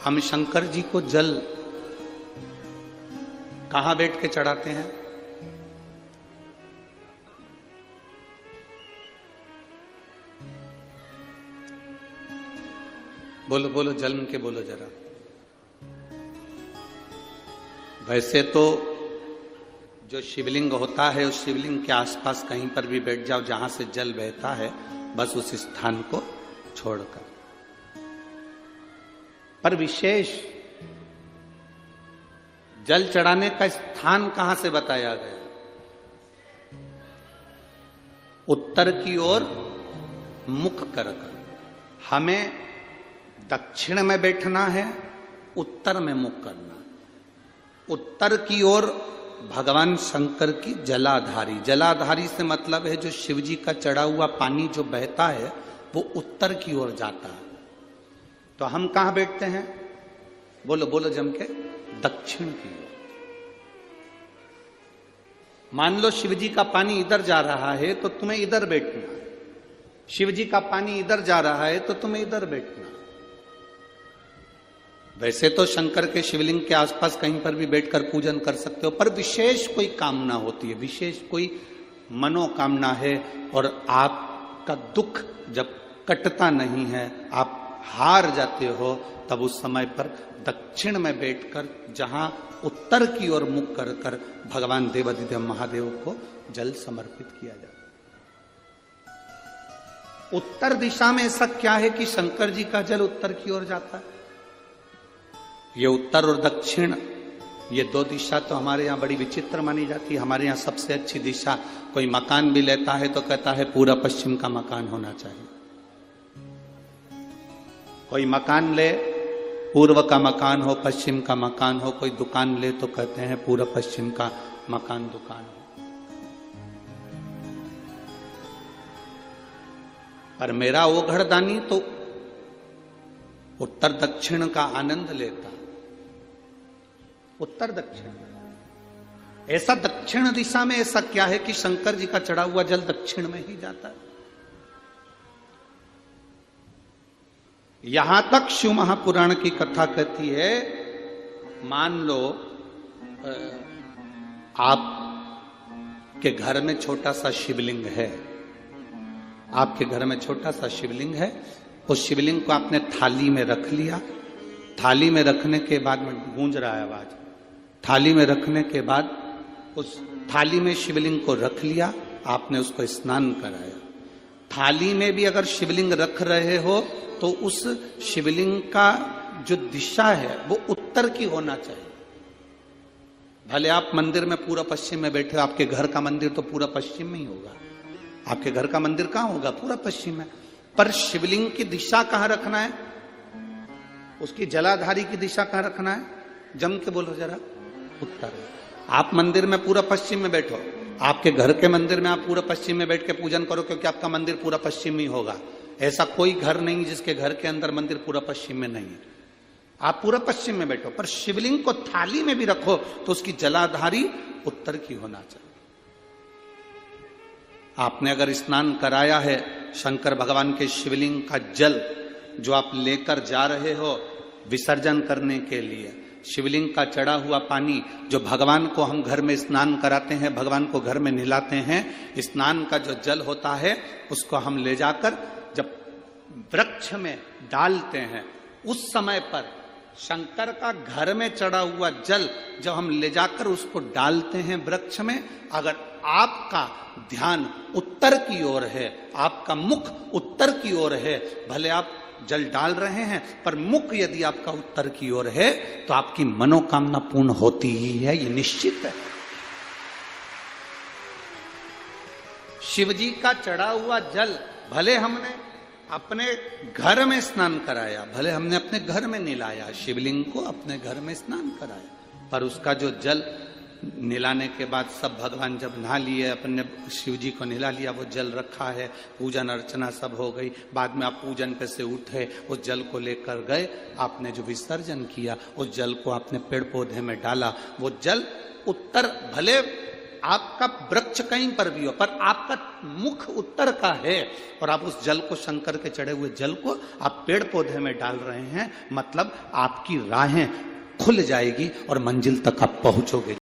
हम शंकर जी को जल कहां बैठ के चढ़ाते हैं? बोलो बोलो, जल के बोलो जरा। वैसे तो जो शिवलिंग होता है उस शिवलिंग के आसपास कहीं पर भी बैठ जाओ जहां से जल बहता है, बस उस स्थान को छोड़कर। पर विशेष जल चढ़ाने का स्थान कहां से बताया गया? उत्तर की ओर मुख कर हमें दक्षिण में बैठना है, उत्तर में मुख करना। उत्तर की ओर भगवान शंकर की जलाधारी, जलाधारी से मतलब है जो शिव जी का चढ़ा हुआ पानी जो बहता है वो उत्तर की ओर जाता है। तो हम कहां बैठते हैं? बोलो बोलो जम के, दक्षिण की ओर। मान लो शिव जी का पानी इधर जा रहा है तो तुम्हें इधर बैठना, शिव जी का पानी इधर जा रहा है तो तुम्हें इधर बैठना। वैसे तो शंकर के शिवलिंग के आसपास कहीं पर भी बैठकर पूजन कर सकते हो, पर विशेष कोई कामना होती है, विशेष कोई मनोकामना है और आपका दुख जब कटता नहीं है, आप हार जाते हो, तब उस समय पर दक्षिण में बैठकर जहां उत्तर की ओर मुख कर कर भगवान देवाधिदेव महादेव को जल समर्पित किया जाता है। उत्तर दिशा में ऐसा क्या है कि शंकर जी का जल उत्तर की ओर जाता है? ये उत्तर और दक्षिण, ये दो दिशा तो हमारे यहाँ बड़ी विचित्र मानी जाती है। हमारे यहाँ सबसे अच्छी दिशा, कोई मकान भी लेता है तो कहता है पूरा पश्चिम का मकान होना चाहिए। कोई मकान ले, पूर्व का मकान हो, पश्चिम का मकान हो। कोई दुकान ले तो कहते हैं पूरा पश्चिम का मकान दुकान हो। पर मेरा वो घरदानी तो उत्तर दक्षिण का आनंद लेता, उत्तर दक्षिण। ऐसा दक्षिण दिशा में ऐसा क्या है कि शंकर जी का चढ़ा हुआ जल दक्षिण में ही जाता है? यहां तक शिव महापुराण की कथा कहती है, मान लो आपके घर में छोटा सा शिवलिंग है, आपके घर में छोटा सा शिवलिंग है, उस शिवलिंग को आपने थाली में रख लिया। थाली में रखने के बाद में गूंज रहा है आवाज, थाली में रखने के बाद उस थाली में शिवलिंग को रख लिया, आपने उसको स्नान कराया। थाली में भी अगर शिवलिंग रख रहे हो तो उस शिवलिंग का जो दिशा है वो उत्तर की होना चाहिए। भले आप मंदिर में पूरा पश्चिम में बैठे हो, आपके घर का मंदिर तो पूरा पश्चिम में ही होगा। आपके घर का मंदिर कहां होगा? पूरा पश्चिम में। पर शिवलिंग की दिशा कहां रखना है? उसकी जलाधारी की दिशा कहां रखना है? जम के बोलो जरा, उत्तर। आप मंदिर में पूरा पश्चिम में बैठो, आपके घर के मंदिर में आप पूरा पश्चिम में बैठ के पूजन करो, क्योंकि आपका मंदिर पूरा पश्चिम ही होगा। ऐसा कोई घर नहीं जिसके घर के अंदर मंदिर पूरा पश्चिम में नहीं है। आप पूरा पश्चिम में बैठो, पर शिवलिंग को थाली में भी रखो तो उसकी जलाधारी उत्तर की होना चाहिए। आपने अगर स्नान कराया है, शंकर भगवान के शिवलिंग का जल जो आप लेकर जा रहे हो विसर्जन करने के लिए, शिवलिंग का चढ़ा हुआ पानी जो भगवान को हम घर में स्नान कराते हैं, भगवान को घर में नहलाते हैं, स्नान का जो जल होता है उसको हम ले जाकर जब वृक्ष में डालते हैं, उस समय पर शंकर का घर में चढ़ा हुआ जल जब हम ले जाकर उसको डालते हैं वृक्ष में, अगर आपका ध्यान उत्तर की ओर है, आपका मुख उत्तर की ओर है, भले आप जल डाल रहे हैं पर मुख यदि आपका उत्तर की ओर है तो आपकी मनोकामना पूर्ण होती ही है, ये निश्चित है। शिव जी का चढ़ा हुआ जल भले हमने अपने घर में स्नान कराया, भले हमने अपने घर में नहलाया, शिवलिंग को अपने घर में स्नान कराया, पर उसका जो जल नहलाने के बाद सब भगवान जब नहा लिए, अपने शिव जी को नहला लिया, वो जल रखा है, पूजन अर्चना सब हो गई, बाद में आप पूजन पे से उठे, उस जल को लेकर गए, आपने जो विसर्जन किया उस जल को आपने पेड़ पौधे में डाला, वो जल उत्तर, भले आपका वृक्ष कहीं पर भी हो, पर आपका मुख उत्तर का है और आप उस जल को, शंकर के चढ़े हुए जल को आप पेड़ पौधे में डाल रहे हैं, मतलब आपकी राहें खुल जाएगी और मंजिल तक आप पहुंचोगे।